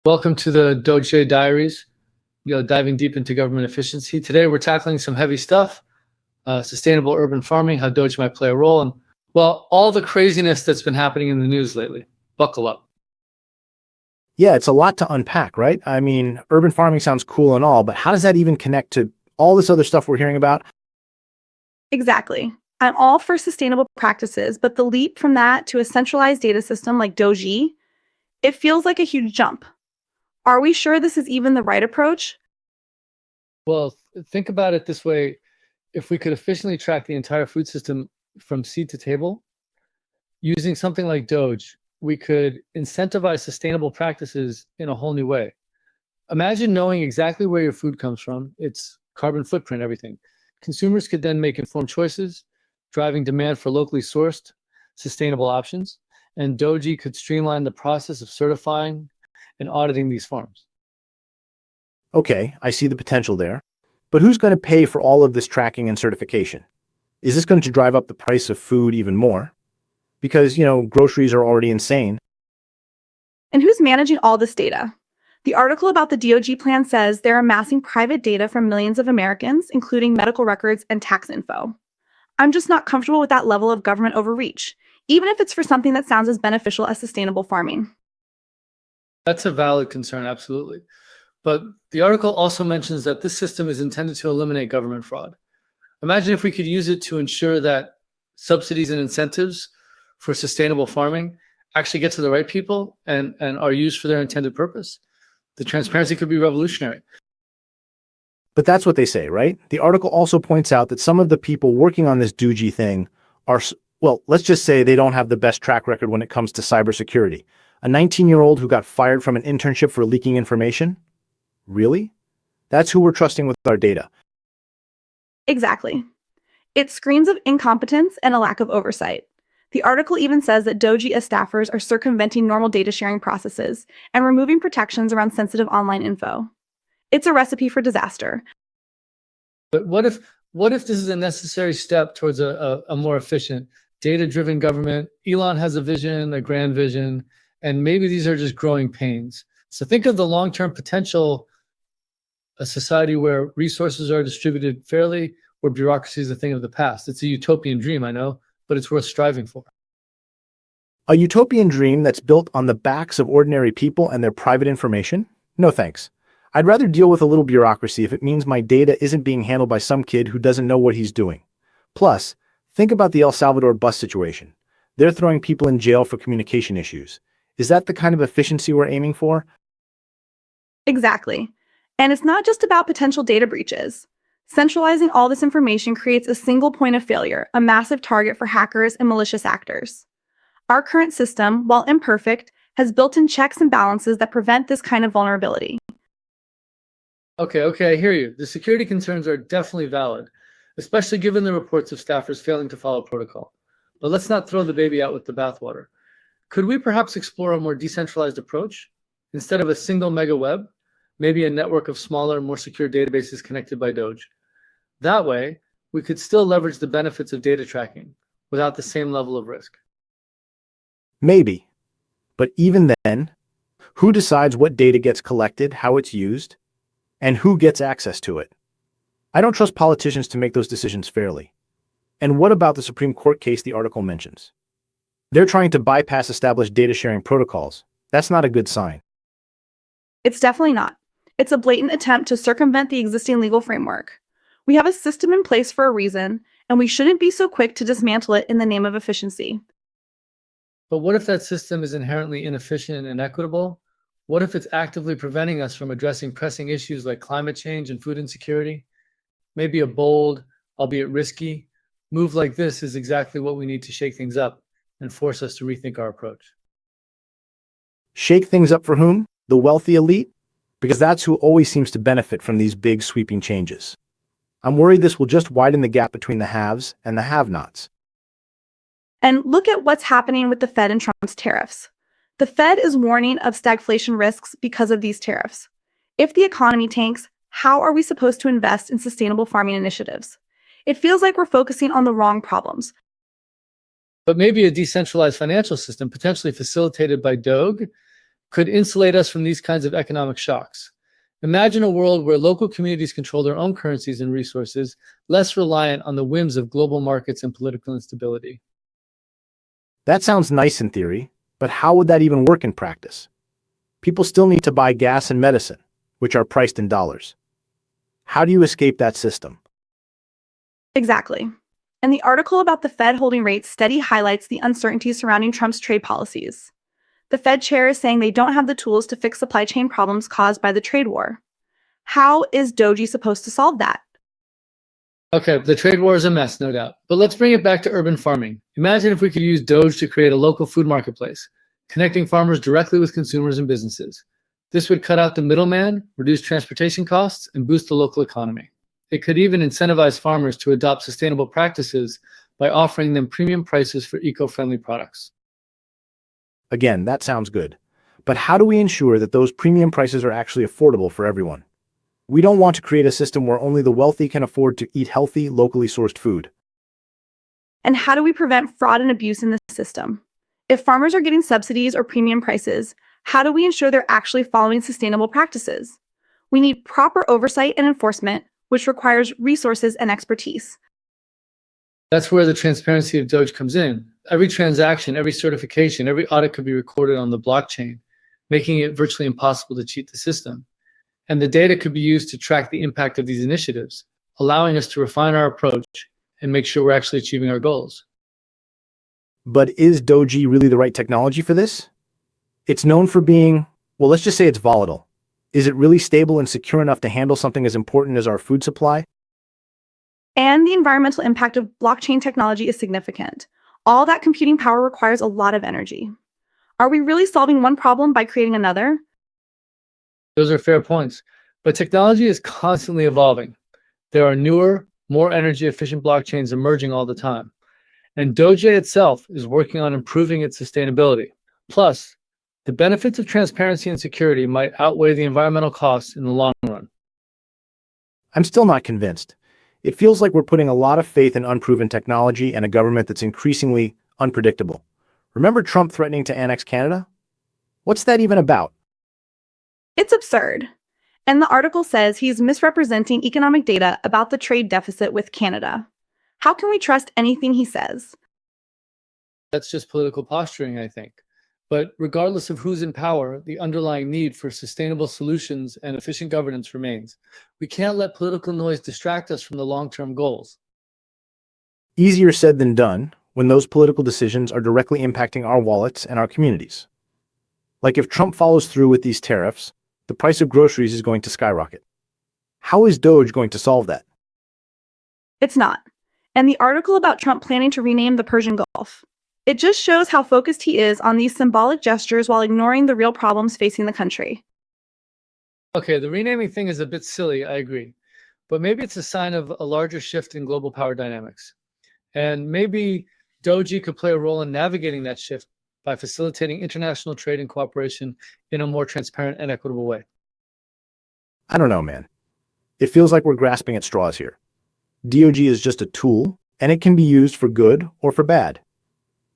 Welcome to the DOGE Diaries, diving deep into government efficiency. Today, we're tackling some heavy stuff, sustainable urban farming, how DOGE might play a role, and, well, all the craziness that's been happening in the news lately. Buckle up. Yeah, it's a lot to unpack, right? I mean, urban farming sounds cool and all, but how does that even connect to all this other stuff we're hearing about? Exactly. I'm all for sustainable practices, but the leap from that to a centralized data system like DOGE, it feels like a huge jump. Are we sure this is even the right approach? Well, think about it this way. If we could efficiently track the entire food system from seed to table, using something like DOGE, we could incentivize sustainable practices in a whole new way. Imagine knowing exactly where your food comes from, its carbon footprint, everything. Consumers could then make informed choices, driving demand for locally sourced, sustainable options, and DOGE could streamline the process of certifying and auditing these farms. Okay, I see the potential there. But who's going to pay for all of this tracking and certification? Is this going to drive up the price of food even more? Because, groceries are already insane. And who's managing all this data? The article about the DOGE plan says they're amassing private data from millions of Americans, including medical records and tax info. I'm just not comfortable with that level of government overreach, even if it's for something that sounds as beneficial as sustainable farming. That's a valid concern, absolutely. But the article also mentions that this system is intended to eliminate government fraud. Imagine if we could use it to ensure that subsidies and incentives for sustainable farming actually get to the right people and are used for their intended purpose. The transparency could be revolutionary. But that's what they say, right? The article also points out that some of the people working on this DOGE thing are, well, let's just say they don't have the best track record when it comes to cybersecurity. A 19-year-old who got fired from an internship for leaking information? Really? That's who we're trusting with our data. Exactly. It screams of incompetence and a lack of oversight. The article even says that DOGE staffers are circumventing normal data sharing processes and removing protections around sensitive online info. It's a recipe for disaster. But what if this is a necessary step towards a more efficient, data-driven government? Elon has a vision, a grand vision, and maybe these are just growing pains. So think of the long-term potential, a society where resources are distributed fairly, where bureaucracy is a thing of the past. It's a utopian dream, I know, but it's worth striving for. A utopian dream that's built on the backs of ordinary people and their private information? No thanks. I'd rather deal with a little bureaucracy if it means my data isn't being handled by some kid who doesn't know what he's doing. Plus, think about the El Salvador bus situation. They're throwing people in jail for communication issues. Is that the kind of efficiency we're aiming for? Exactly. And it's not just about potential data breaches. Centralizing all this information creates a single point of failure, a massive target for hackers and malicious actors. Our current system, while imperfect, has built-in checks and balances that prevent this kind of vulnerability. Okay, I hear you. The security concerns are definitely valid, especially given the reports of staffers failing to follow protocol. But let's not throw the baby out with the bathwater. Could we perhaps explore a more decentralized approach? Instead of a single mega web, maybe a network of smaller, more secure databases connected by DOGE. That way, we could still leverage the benefits of data tracking without the same level of risk. Maybe. But even then, who decides what data gets collected, how it's used, and who gets access to it? I don't trust politicians to make those decisions fairly. And what about the Supreme Court case the article mentions? They're trying to bypass established data sharing protocols. That's not a good sign. It's definitely not. It's a blatant attempt to circumvent the existing legal framework. We have a system in place for a reason, and we shouldn't be so quick to dismantle it in the name of efficiency. But what if that system is inherently inefficient and inequitable? What if it's actively preventing us from addressing pressing issues like climate change and food insecurity? Maybe a bold, albeit risky, move like this is exactly what we need to shake things up and force us to rethink our approach. Shake things up for whom? The wealthy elite? Because that's who always seems to benefit from these big sweeping changes. I'm worried this will just widen the gap between the haves and the have-nots. And look at what's happening with the Fed and Trump's tariffs. The Fed is warning of stagflation risks because of these tariffs. If the economy tanks, how are we supposed to invest in sustainable farming initiatives? It feels like we're focusing on the wrong problems. But maybe a decentralized financial system, potentially facilitated by DOGE, could insulate us from these kinds of economic shocks. Imagine a world where local communities control their own currencies and resources, less reliant on the whims of global markets and political instability. That sounds nice in theory, but how would that even work in practice? People still need to buy gas and medicine, which are priced in dollars. How do you escape that system? Exactly. And the article about the Fed holding rates steady highlights the uncertainty surrounding Trump's trade policies. The Fed chair is saying they don't have the tools to fix supply chain problems caused by the trade war. How is DOGE supposed to solve that? Okay, the trade war is a mess, no doubt. But let's bring it back to urban farming. Imagine if we could use DOGE to create a local food marketplace, connecting farmers directly with consumers and businesses. This would cut out the middleman, reduce transportation costs, and boost the local economy. It could even incentivize farmers to adopt sustainable practices by offering them premium prices for eco-friendly products. Again, that sounds good. But how do we ensure that those premium prices are actually affordable for everyone? We don't want to create a system where only the wealthy can afford to eat healthy, locally sourced food. And how do we prevent fraud and abuse in the system? If farmers are getting subsidies or premium prices, how do we ensure they're actually following sustainable practices? We need proper oversight and enforcement, which requires resources and expertise. That's where the transparency of DOGE comes in. Every transaction, every certification, every audit could be recorded on the blockchain, making it virtually impossible to cheat the system. And the data could be used to track the impact of these initiatives, allowing us to refine our approach and make sure we're actually achieving our goals. But is DOGE really the right technology for this? It's known for being, well, let's just say it's volatile. Is it really stable and secure enough to handle something as important as our food supply? And the environmental impact of blockchain technology is significant. All that computing power requires a lot of energy. Are we really solving one problem by creating another? Those are fair points. But technology is constantly evolving. There are newer, more energy efficient blockchains emerging all the time. And DOGE itself is working on improving its sustainability. Plus, the benefits of transparency and security might outweigh the environmental costs in the long run. I'm still not convinced. It feels like we're putting a lot of faith in unproven technology and a government that's increasingly unpredictable. Remember Trump threatening to annex Canada? What's that even about? It's absurd. And the article says he's misrepresenting economic data about the trade deficit with Canada. How can we trust anything he says? That's just political posturing, I think. But regardless of who's in power, the underlying need for sustainable solutions and efficient governance remains. We can't let political noise distract us from the long-term goals. Easier said than done when those political decisions are directly impacting our wallets and our communities. Like if Trump follows through with these tariffs, the price of groceries is going to skyrocket. How is DOGE going to solve that? It's not. And the article about Trump planning to rename the Persian Gulf. It just shows how focused he is on these symbolic gestures while ignoring the real problems facing the country. Okay, the renaming thing is a bit silly, I agree. But maybe it's a sign of a larger shift in global power dynamics. And maybe DOGE could play a role in navigating that shift by facilitating international trade and cooperation in a more transparent and equitable way. I don't know, man. It feels like we're grasping at straws here. DOGE is just a tool, and it can be used for good or for bad.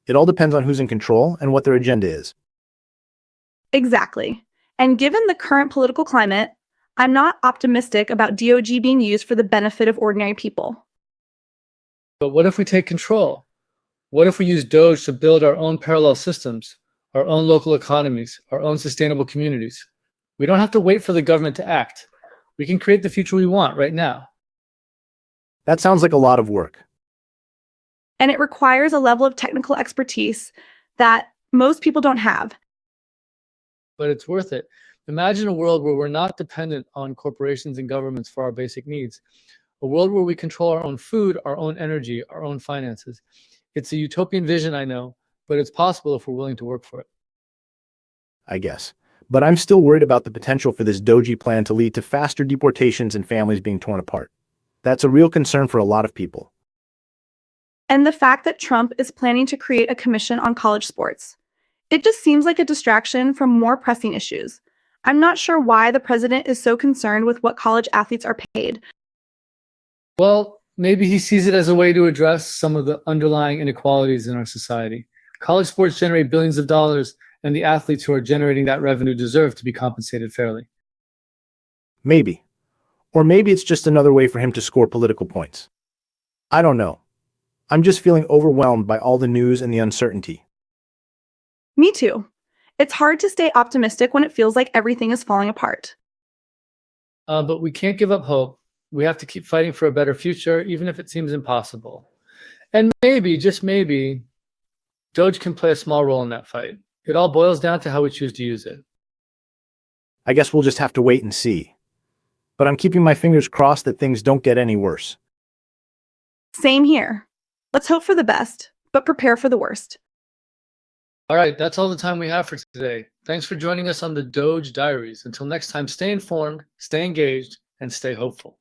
It all depends on who's in control and what their agenda is. Exactly. And given the current political climate, I'm not optimistic about DOGE being used for the benefit of ordinary people. But what if we take control? What if we use DOGE to build our own parallel systems, our own local economies, our own sustainable communities? We don't have to wait for the government to act. We can create the future we want right now. That sounds like a lot of work. And it requires a level of technical expertise that most people don't have. But it's worth it. Imagine a world where we're not dependent on corporations and governments for our basic needs. A world where we control our own food, our own energy, our own finances. It's a utopian vision, I know, but it's possible if we're willing to work for it. I guess. But I'm still worried about the potential for this DOGE plan to lead to faster deportations and families being torn apart. That's a real concern for a lot of people. And the fact that Trump is planning to create a commission on college sports. It just seems like a distraction from more pressing issues. I'm not sure why the president is so concerned with what college athletes are paid. Well, maybe he sees it as a way to address some of the underlying inequalities in our society. College sports generate billions of dollars, and the athletes who are generating that revenue deserve to be compensated fairly. Maybe. Or maybe it's just another way for him to score political points. I don't know. I'm just feeling overwhelmed by all the news and the uncertainty. Me too. It's hard to stay optimistic when it feels like everything is falling apart. But we can't give up hope. We have to keep fighting for a better future, even if it seems impossible. And maybe, just maybe, DOGE can play a small role in that fight. It all boils down to how we choose to use it. I guess we'll just have to wait and see. But I'm keeping my fingers crossed that things don't get any worse. Same here. Let's hope for the best, but prepare for the worst. All right, that's all the time we have for today. Thanks for joining us on the DOGE Diaries. Until next time, stay informed, stay engaged, and stay hopeful.